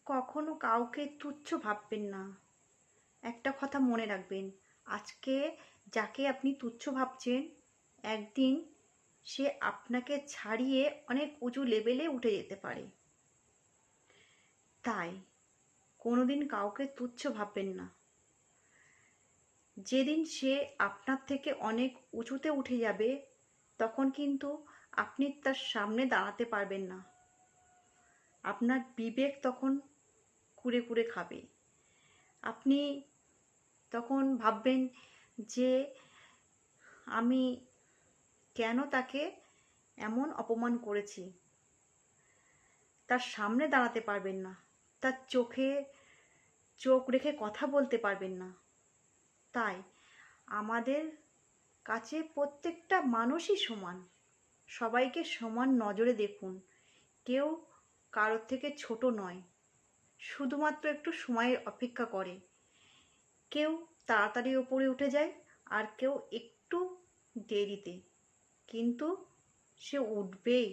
কখনো কাউকে তুচ্ছ ভাববেন না। একটা কথা মনে রাখবেন, আজকে যাকে আপনি তুচ্ছ ভাবছেন, একদিন সে আপনাকে ছাড়িয়ে অনেক উঁচু লেভেলে উঠে যেতে পারে। তাই কোনোদিন কাউকে তুচ্ছ ভাববেন না। যেদিন সে আপনার থেকে অনেক উঁচুতে উঠে যাবে, তখন কিন্তু আপনি তার সামনে দাঁড়াতে পারবেন না। আপনার বিবেক তখন কুরে কুরে খাবে। আপনি তখন ভাববেন যে আমি কেন তাকে এমন অপমান করেছি। তার সামনে দাঁড়াতে পারবেন না, তার চোখে চোখ রেখে কথা বলতে পারবেন না। তাই আমাদের কাছে প্রত্যেকটা মানুষই সমান। সবাইকে সমান নজরে দেখুন। কেউ কারোর থেকে ছোট নয়, শুধুমাত্র একটু সময়ের অপেক্ষা করে। কেউ তাড়াতাড়ি ওপরে উঠে যায়, আর কেউ একটু দেরিতে, কিন্তু সে উঠবেই।